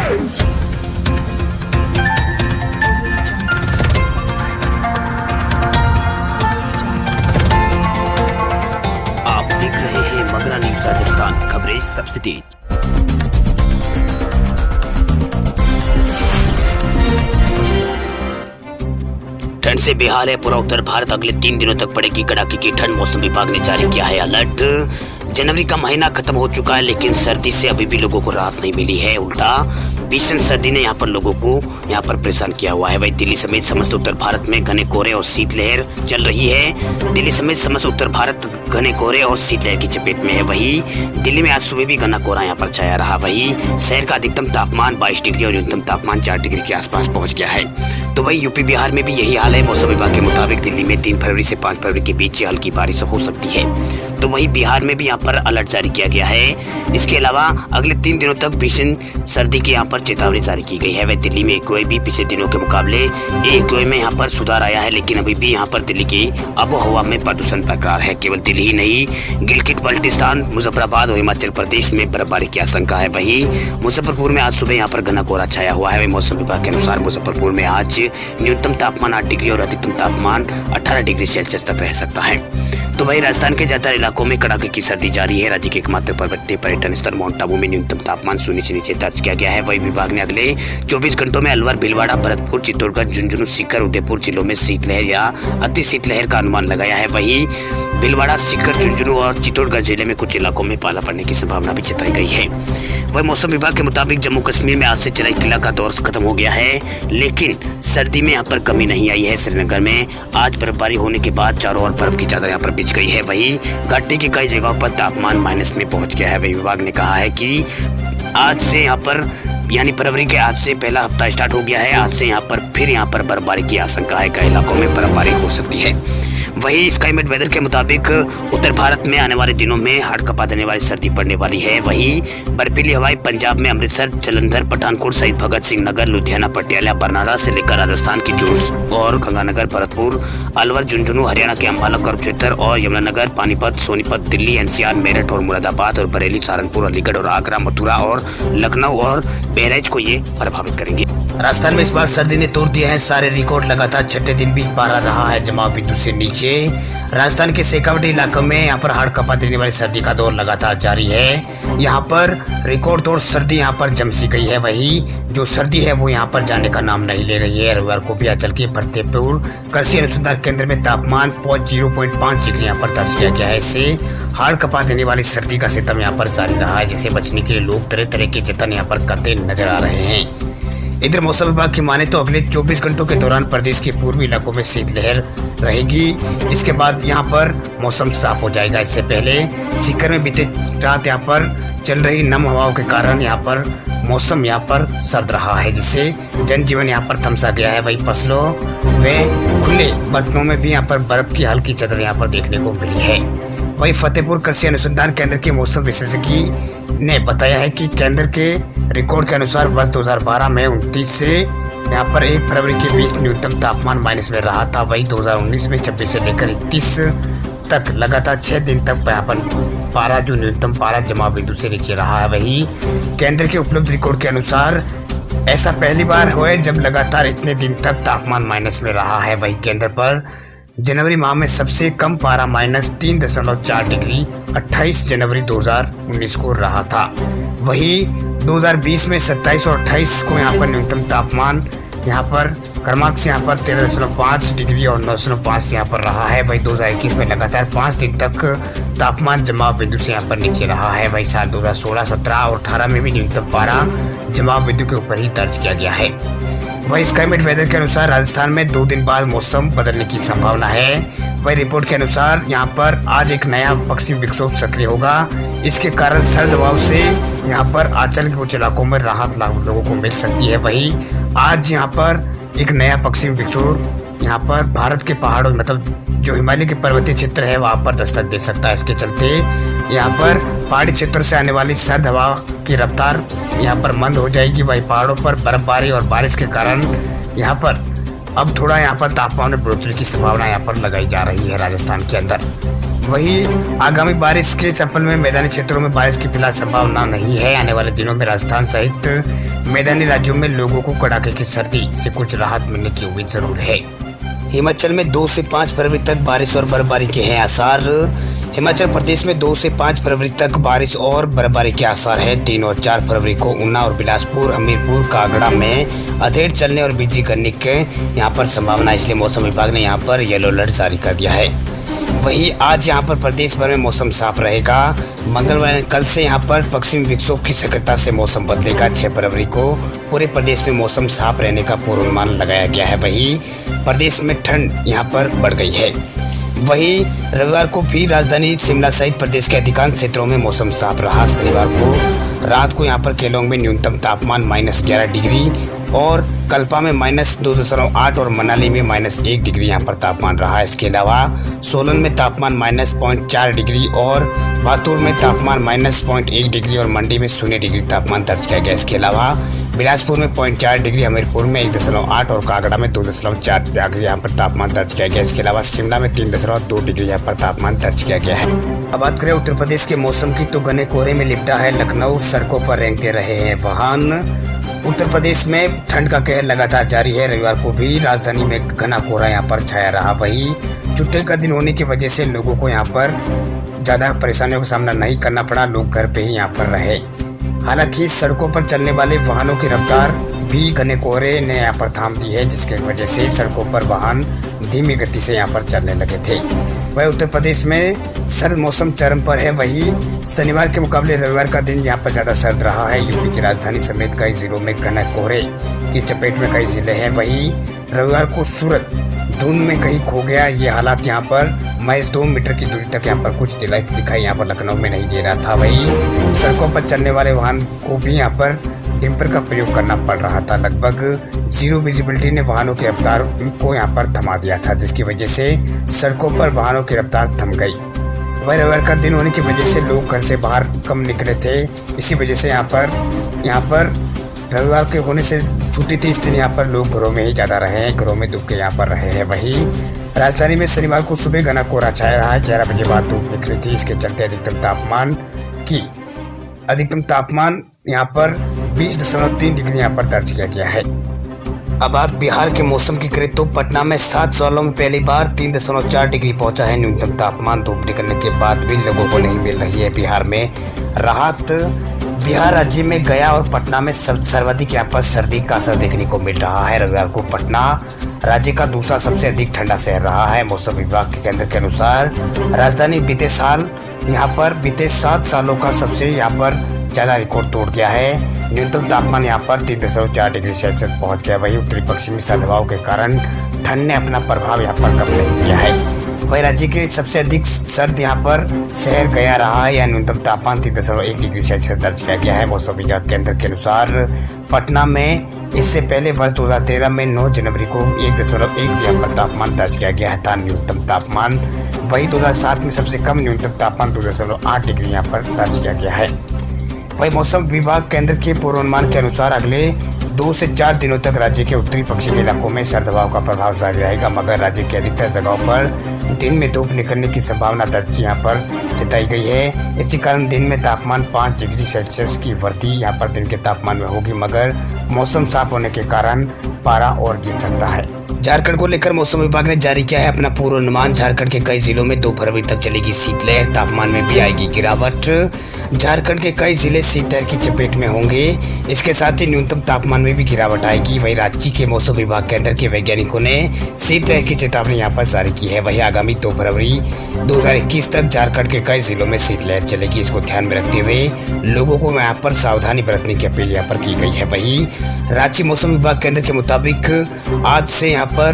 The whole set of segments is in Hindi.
आप देख रहे हैं मगरा न्यूज राजस्थान, खबरें सबसे तेज। ठंड से बेहाल है पूरा उत्तर भारत। अगले 3 दिनों तक पड़ेगी कड़ाके की ठंड। मौसम विभाग ने जारी किया है अलर्ट। जनवरी का महीना खत्म हो चुका है, लेकिन सर्दी से अभी भी लोगों को राहत नहीं मिली है। उल्टा भीषण सर्दी ने यहाँ पर लोगों को यहाँ पर परेशान किया हुआ है। वही दिल्ली समेत समस्त उत्तर भारत में घने कोहरे और शीतलहर चल रही है। दिल्ली समेत समस्त उत्तर भारत घने कोहरे और शीतलहर की चपेट में है। वही दिल्ली में आज सुबह भी घना कोहरा यहाँ पर छाया रहा। वही शहर का अधिकतम तापमान 22 डिग्री और न्यूनतम तापमान 4 डिग्री के आसपास पहुंच गया है। तो वही यूपी बिहार में भी यही हाल है। मौसम विभाग के मुताबिक दिल्ली में 3 फरवरी से 5 फरवरी के बीच हल्की बारिश हो सकती है। तो वही बिहार में भी यहाँ पर अलर्ट जारी किया गया है। इसके अलावा अगले 3 दिनों तक भीषण सर्दी की यहाँ पर चेतावनी जारी की गई है। वह दिल्ली में कोई भी पिछले दिनों के मुकाबले एक में यहाँ पर सुधार आया है, लेकिन अभी भी यहाँ पर दिल्ली की आबोहवा में प्रदूषण बरकरार है। केवल दिल्ली ही नहीं, गिलगित बाल्टिस्तान, मुजफ्फराबाद और हिमाचल प्रदेश में बर्फबारी की आशंका है। वही मुजफ्फरपुर में आज सुबह यहाँ पर घना कोहरा छाया हुआ है। मौसम विभाग के अनुसार मुजफ्फरपुर में आज न्यूनतम तापमान 8 डिग्री और अधिकतम तापमान 18 डिग्री सेल्सियस तक रह सकता है। तो वही राजस्थान के ज्यादातर इलाकों में कड़ाके की सर्दी जारी है। राज्य के एकमात्र पर्वतीय पर्यटन स्थल माउंट आबू में न्यूनतम तापमान 0 से नीचे दर्ज किया गया है। वही विभाग ने अगले 24 घंटों में अलवर, भीलवाड़ा, भरतपुर, चित्तौड़गढ़, झुंझुनू, सीकर, उदयपुर जिलों में शीतलहर या अति शीतलहर का अनुमान लगाया है। वही भीलवाड़ा, सीकर, झुंझुनू और चित्तौड़गढ़ जिले में कुछ इलाकों में पाला पड़ने की संभावना भी जताई गई है। वही मौसम विभाग के मुताबिक जम्मू कश्मीर में आज से चढ़ाई किला का दौर खत्म हो गया है, लेकिन सर्दी में यहाँ पर कमी नहीं आई है। श्रीनगर में आज बर्फबारी होने के बाद चारों ओर बर्फ की चादर यहाँ पर बिछ गई है। वही घाटी की कई जगहों पर तापमान माइनस में पहुंच गया है। वही विभाग ने कहा है कि आज से यहाँ पर यानी फरवरी के आज से पहला हफ्ता स्टार्ट हो गया है। आज से यहाँ पर फिर यहाँ पर बर्फबारी की आशंका है। कई इलाकों में बर्फबारी हो सकती है। वही स्काईमेट वेदर के मुताबिक उत्तर भारत में आने वाले दिनों में हाड़ कपा देने वाली सर्दी पड़ने वाली है। वही बर्फीली हवाएं पंजाब में अमृतसर, जलंधर, पठानकोट, शहीद भगत सिंह नगर, लुधियाना, पटियाला, बरनाला से लेकर राजस्थान की जोश और गंगानगर, भरतपुर, अलवर, झुंझुनू, हरियाणा के अम्बाला, कुरुक्षेत्र और यमुनानगर, पानीपत, सोनीपत, दिल्ली, एनसीआर, मेरठ और मुरादाबाद और बरेली, सहारनपुर, अलीगढ़ और आगरा, मथुरा और लखनऊ और बहराइच को ये प्रभावित करेंगे। राजस्थान में इस बार सर्दी ने तोड़ दिया है सारे रिकॉर्ड। लगातार छठे दिन भी पारा रहा है जमाव बिंदु से नीचे। राजस्थान के शेखावटी इलाकों में यहाँ पर हाड़ कपा देने वाली सर्दी का दौर लगातार जारी है। यहाँ पर रिकॉर्ड तोड़ सर्दी यहाँ पर जम सी गई है। वही जो सर्दी है वो यहाँ पर जाने का नाम नहीं ले रही है। रविवार को भी अंचल के फतेहपुर कृषि अनुसंधान केंद्र में तापमान 0.5 डिग्री यहाँ पर दर्ज किया गया है। इससे हाड़ कपा देने वाली सर्दी का सितम यहाँ पर जारी रहा है, जिसे बचने के लिए लोग तरह तरह के जतन यहाँ पर करते नजर आ रहे हैं। इधर मौसम विभाग की माने तो अगले 24 घंटों के दौरान प्रदेश के पूर्वी इलाकों में शीतलहर रहेगी। इसके बाद यहाँ पर मौसम साफ हो जाएगा। इससे पहले सीकर में बीते रात यहाँ पर चल रही नम हवाओं के कारण यहाँ पर मौसम यहाँ पर सर्द रहा है, जिससे जनजीवन यहाँ पर थमसा गया है। वही फसलों व खुले बर्तनों में भी यहाँ पर बर्फ की हल्की चादर यहाँ पर देखने को मिली है। वही फतेहपुर कृषि अनुसंधान केंद्र के मौसम विशेषज्ञ ने बताया है कि केंद्र के रिकॉर्ड के अनुसार वर्ष 2012 में 29 से यहाँ पर 1 फरवरी के बीच न्यूनतम तापमान माइनस में रहा था। वही 2019 में 26 से लेकर 31 तक लगातार 6 दिन तक यहाँ पर पारा जो न्यूनतम पारा जमाव बिंदु से नीचे रहा है। वही केंद्र के उपलब्ध रिकॉर्ड के अनुसार ऐसा पहली बार हुआ है जब लगातार इतने दिन तक तापमान माइनस में रहा है। वही केंद्र पर जनवरी माह में सबसे कम पारा -3.4 डिग्री 28 जनवरी 2019 को रहा था। वही 2020 में 27 और 28 को यहाँ पर न्यूनतम तापमान यहाँ पर क्रमांक से यहाँ पर 13.5 डिग्री और 9.5 यहाँ पर रहा है। वही 2021 में लगातार 5 दिन तक तापमान जमाव बिंदु से यहाँ पर नीचे रहा है। वही साल 2016, 17 और 18 में भी न्यूनतम पारा जमाव बिंदु के ऊपर ही दर्ज किया गया है। वही स्काईमेट वेदर के अनुसार राजस्थान में 2 दिन बाद मौसम बदलने की संभावना है। वही रिपोर्ट के अनुसार यहाँ पर आज एक नया पश्चिमी विक्षोभ सक्रिय होगा। इसके कारण सर्द हवाओं से यहाँ पर आंचल के कुछ इलाकों में राहत लोगों को मिल सकती है। वही आज यहाँ पर एक नया पश्चिमी विक्षोभ यहाँ पर भारत के पहाड़ों मतलब जो हिमालय के पर्वतीय क्षेत्र है वहाँ पर दस्तक दे सकता है। इसके चलते यहाँ पर पहाड़ी क्षेत्रों से आने वाली सर्द हवा की रफ्तार यहाँ पर मंद हो जाएगी। वही पहाड़ों पर बर्फबारी और बारिश के कारण यहाँ पर अब थोड़ा यहाँ पर तापमान में बढ़ोतरी की संभावना यहाँ पर लगाई जा रही है राजस्थान के अंदर। वही आगामी बारिश के चप्पल में मैदानी क्षेत्रों में बारिश की फिलहाल संभावना नहीं है। आने वाले दिनों में राजस्थान सहित मैदानी राज्यों में लोगों को कड़ाके की सर्दी से कुछ राहत मिलने की उम्मीद जरूर है। हिमाचल में 2 से 5 फरवरी तक बारिश और बर्फबारी के हैं आसार। हिमाचल प्रदेश में 2 से 5 फरवरी तक बारिश और बर्फबारी के आसार है। 3 और 4 फरवरी को ऊना और बिलासपुर, हमीरपुर, कांगड़ा में अधेड़ चलने और बिजली गिरने के यहाँ पर संभावना, इसलिए मौसम विभाग ने यहाँ पर येलो अलर्ट जारी कर दिया है। वहीं आज यहाँ पर प्रदेश भर में मौसम साफ रहेगा। मंगलवार कल से यहाँ पर पश्चिमी विक्षोभ की सक्रियता से मौसम बदलेगा। 6 फरवरी को पूरे प्रदेश में मौसम साफ रहने का पूर्वानुमान लगाया गया है। वहीं प्रदेश में ठंड यहाँ पर बढ़ गई है। वहीं रविवार को भी राजधानी शिमला सहित प्रदेश के अधिकांश क्षेत्रों में मौसम साफ रहा। शनिवार को रात को यहाँ पर केलोंग में न्यूनतम तापमान -11 डिग्री और कल्पा में -2.8 और मनाली में -1 डिग्री यहाँ पर तापमान रहा। इसके अलावा सोलन में तापमान -0.4 डिग्री और बातूर में तापमान -0.1 डिग्री और मंडी में 0 डिग्री तापमान दर्ज किया गया। इसके अलावा बिलासपुर में 0.4 डिग्री, हमीरपुर में 1.8 और कांगड़ा में 2.4 डिग्री यहाँ पर तापमान दर्ज किया गया। इसके अलावा शिमला में 3.2 डिग्री यहाँ पर तापमान दर्ज किया गया है। अब बात करें उत्तर प्रदेश के मौसम की, तो घने कोहरे में लिपटा है लखनऊ, सड़कों पर रेंगते रहे हैं वाहन। उत्तर प्रदेश में ठंड का कहर लगातार जारी है। रविवार को भी राजधानी में घना कोहरा यहाँ पर छाया रहा। वहीं छुट्टी का दिन होने की वजह से लोगों को यहाँ पर ज़्यादा परेशानियों का सामना नहीं करना पड़ा, लोग घर पे ही यहाँ पर रहे। हालांकि सड़कों पर चलने वाले वाहनों की रफ्तार भी घने कोहरे ने यहाँ पर थाम दी है, जिसकी वजह से सड़कों पर वाहन धीमी गति से यहाँ पर चलने लगे थे। वही उत्तर प्रदेश में सर्द मौसम चरम पर है। वहीं शनिवार के मुकाबले रविवार का दिन यहाँ पर ज़्यादा सर्द रहा है। यूपी की राजधानी समेत कई जिलों में घने कोहरे की चपेट में कई जिले हैं। वहीं रविवार को सूरत धुंध में कहीं खो गया। ये हालात यहाँ पर महज 2 मीटर की दूरी तक यहाँ पर कुछ दिखाई यहाँ पर लखनऊ में नहीं दे रहा था। वहीं सड़कों पर चलने वाले वाहन को भी यहाँ पर डिम्पर का प्रयोग करना पड़ रहा था। लगभग 0 विजिबिलिटी ने वाहनों की रफ्तार को यहाँ पर थमा दिया था, जिसकी वजह से सड़कों पर वाहनों की रफ्तार थम गई। वही रविवार का दिन होने की वजह से लोग घर से बाहर कम निकले थे। इसी वजह से यहाँ पर रविवार के होने से छुट्टी थी, इसलिए यहाँ पर लोग घरों में ही ज़्यादा रहे हैं, घरों में दुब के यहाँ पर रहे हैं। वहीं राजधानी में शनिवार को सुबह घना कोहरा छाया रहा। 11 बजे बाद धूप निकली थी। इसके चलते अधिकतम तापमान यहाँ पर 20.3 डिग्री यहाँ पर दर्ज किया गया है। अब बात बिहार के मौसम की करें तो पटना में 7 सालों में पहली बार 3.4 डिग्री पहुंचा है न्यूनतम तापमान। धूप निकलने के बाद भी लोगों को नहीं मिल रही है बिहार में राहत। बिहार राज्य में गया और पटना में सर्वाधिक यहाँ पर सर्दी का असर देखने को मिल रहा है। रविवार को पटना राज्य का दूसरा सबसे अधिक ठंडा शहर रहा है। मौसम विभाग के केंद्र के अनुसार राजधानी बीते 7 सालों का सबसे यहाँ पर ज़्यादा रिकॉर्ड तोड़ गया है। न्यूनतम तापमान यहाँ पर 3.4 डिग्री सेल्सियस पहुँच गया। वहीं उत्तरी पश्चिमी सर्द हवाओं के कारण ठंड ने अपना प्रभाव यहाँ पर कम नहीं किया है। वही राज्य के सबसे अधिक सर्द यहाँ पर शहर गया रहा है। यह न्यूनतम तापमान 3.1 डिग्री सेल्सियस दर्ज किया गया है। मौसम विज्ञान केंद्र के अनुसार पटना में इससे पहले वर्ष 2013 में 9 जनवरी को 1.1 यहाँ पर तापमान दर्ज किया गया था न्यूनतम तापमान। वही 2007 में सबसे कम न्यूनतम तापमान 2.8 डिग्री यहाँ पर दर्ज किया गया है। वही मौसम विभाग केंद्र के पूर्वानुमान के अनुसार अगले 2 से 4 दिनों तक राज्य के उत्तरी पश्चिमी इलाकों में सर्द हवाओं का प्रभाव जारी रहेगा, मगर राज्य के अधिकतर जगहों पर दिन में धूप निकलने की संभावना दर्ज यहाँ पर जताई गई है। इसी कारण दिन में तापमान 5 डिग्री सेल्सियस की वृद्धि यहाँ पर दिन के तापमान में होगी, मगर मौसम साफ होने के कारण पारा और गिर सकता है। झारखंड को लेकर मौसम विभाग ने जारी किया है अपना पूर्वानुमान। झारखंड के कई जिलों में 2 फरवरी तक चलेगी शीतलहर, तापमान में भी आएगी गिरावट। झारखंड के कई जिले शीतलहर की चपेट में होंगे। इसके साथ ही न्यूनतम तापमान में भी गिरावट आएगी। वहीं राज्य के मौसम विभाग केंद्र के वैज्ञानिकों ने शीतलहर की चेतावनी यहाँ पर जारी की है। वहीं आगामी 2 फरवरी 2021 तक झारखंड के कई जिलों में शीतलहर चलेगी। इसको ध्यान में रखते हुए लोगों को यहाँ पर सावधानी बरतने की अपील यहाँ पर की गई है। वहीं राज्य मौसम विभाग केंद्र के मुताबिक आज से यहाँ पर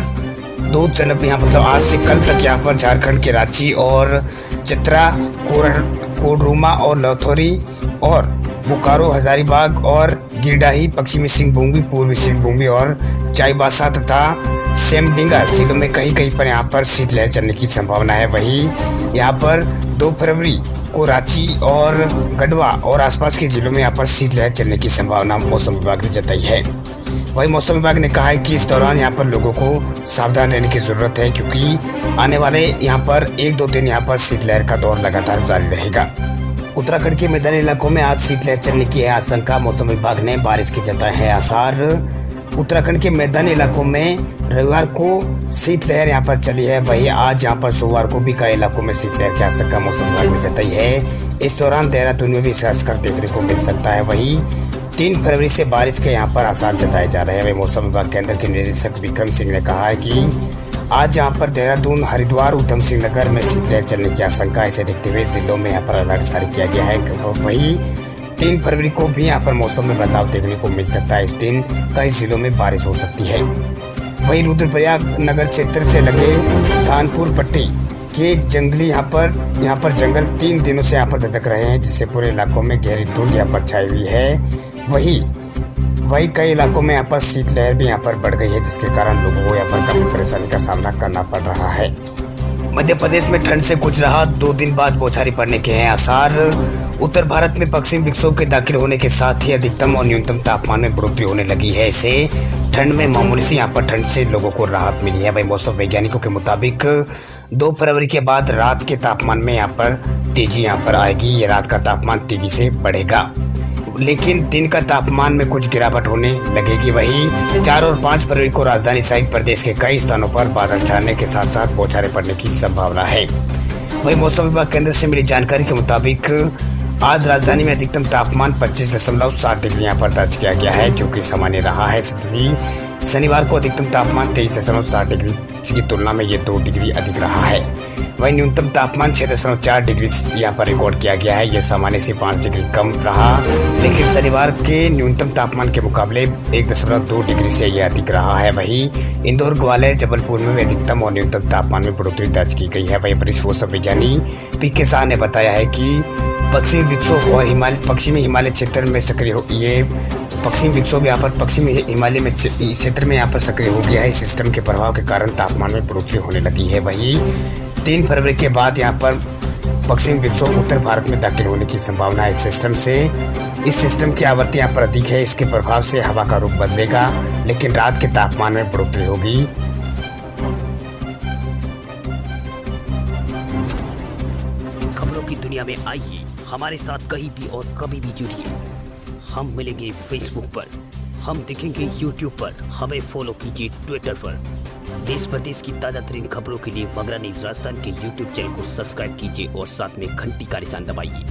2 जनवरी आज से कल तक यहाँ पर झारखंड के रांची और चतरा, कोडरमा और लौथौरी और बोकारो, हजारीबाग और गिरडाही, पश्चिमी सिंहभूम, पूर्वी सिंहभूम और चाईबासा तथा सेमडिंगा जिलों में कहीं पर यहाँ पर शीतलहर चलने की संभावना है। वहीं यहाँ पर 2 फरवरी को रांची और गढ़वा और आसपास के जिलों में यहाँ पर शीतलहर चलने की संभावना मौसम विभाग ने जताई है। वही मौसम विभाग ने कहा है कि इस दौरान यहाँ पर लोगों को सावधान रहने की जरूरत है, क्योंकि आने वाले यहाँ पर 1-2 दिन यहाँ पर शीतलहर का दौर लगातार जारी रहेगा। उत्तराखंड के मैदानी इलाकों में आज शीतलहर चलने की है आशंका, मौसम विभाग ने बारिश के जताए हैं आसार। उत्तराखंड के मैदानी इलाकों में रविवार को शीतलहर यहाँ पर चली है, वहीं आज यहाँ पर सोमवार को भी कई इलाकों में शीतलहर की आशंका मौसम विभाग ने जताई है। इस दौरान देहरादून में भी इसका असर देखने को मिल सकता है। वहीं 3 फरवरी से बारिश के यहाँ पर आसार जताए जा रहे हैं। वहीं मौसम विभाग केंद्र के निदेशक विक्रम सिंह ने कहा है कि आज यहाँ पर देहरादून, हरिद्वार, उधम सिंह नगर में शीतलहर चलने की आशंका, इसे देखते हुए जिलों में यहाँ पर अलर्ट जारी किया गया है। वहीं 3 फरवरी को भी यहाँ पर मौसम में बदलाव देखने को मिल सकता है। इस दिन कई जिलों में बारिश हो सकती है। वहीं रुद्रप्रयाग नगर क्षेत्र से लगे थानपुर पट्टी के जंगली यहाँ पर जंगल 3 दिनों से यहाँ पर धधक रहे हैं, जिससे पूरे इलाकों में गहरी धुंध यहाँ पर छाई हुई है। वहीं कई इलाकों में यहाँ पर शीतलहर भी यहाँ पर बढ़ गई है, जिसके कारण लोगों को यहाँ पर काफी परेशानी का सामना करना पड़ रहा है। मध्य प्रदेश में ठंड से कुछ राहत, 2 दिन बाद बौछारें पड़ने के हैं आसार। उत्तर भारत में पश्चिमी विक्षोभ के दाखिल होने के साथ ही अधिकतम और न्यूनतम तापमान में बढ़ोतरी होने लगी है। इससे ठंड में मामूली सी यहाँ पर ठंड से लोगों को राहत मिली है। वही मौसम वैज्ञानिकों के मुताबिक 2 फरवरी के बाद रात के तापमान में यहाँ पर तेजी यहाँ पर आएगी। ये रात का तापमान तेजी से बढ़ेगा, लेकिन दिन का तापमान में कुछ गिरावट होने लगेगी। वहीं 4 और 5 फरवरी को राजधानी सहित प्रदेश के कई स्थानों पर बादल छाने के साथ साथ बौछारें पड़ने की संभावना है। वहीं मौसम विभाग केंद्र से मिली जानकारी के मुताबिक आज राजधानी में अधिकतम तापमान 25.7 डिग्री यहाँ पर दर्ज किया गया है, जो कि सामान्य रहा है। शनिवार को अधिकतम तापमान 23.7 डिग्री की तुलना में ये 2 डिग्री अधिक रहा है। वहीं न्यूनतम तापमान 6.4 डिग्री यहाँ पर रिकॉर्ड किया गया है। यह सामान्य से 5 डिग्री कम रहा, लेकिन शनिवार के न्यूनतम तापमान के मुकाबले 1.2 डिग्री से यह अधिक रहा है। वहीं इंदौर, ग्वालियर, जबलपुर में अधिकतम और न्यूनतम तापमान में बढ़ोतरी दर्ज की गई है। वहीं वरिष्ठ मौसम विज्ञानी पीके शाह ने बताया है कि पश्चिमी विक्षोभ और पश्चिमी हिमालय क्षेत्र में सक्रिय ये पश्चिमी विक्षोभ यहाँ पर पश्चिमी हिमालय में क्षेत्र में यहाँ पर सक्रिय हो गया है। इस सिस्टम के प्रभाव के कारण तापमान में बढ़ोतरी होने लगी है। वहीं 3 फरवरी के बाद यहाँ पर पश्चिमी विक्षोभ उत्तर भारत में दाखिल होने की संभावना है। इस सिस्टम की आवृत्ति यहाँ पर अधिक है। इसके प्रभाव से हवा का रुख बदलेगा, लेकिन रात के तापमान में बढ़ोतरी होगी। खबरों की दुनिया में आइए हमारे साथ कहीं भी और कभी भी जुड़िए। हम मिलेंगे फेसबुक पर, हम दिखेंगे यूट्यूब पर, हमें फॉलो कीजिए ट्विटर पर। देश प्रदेश की ताजा तरीन खबरों के लिए मगरा न्यूज राजस्थान के यूट्यूब चैनल को सब्सक्राइब कीजिए और साथ में घंटी का निशान दबाइए।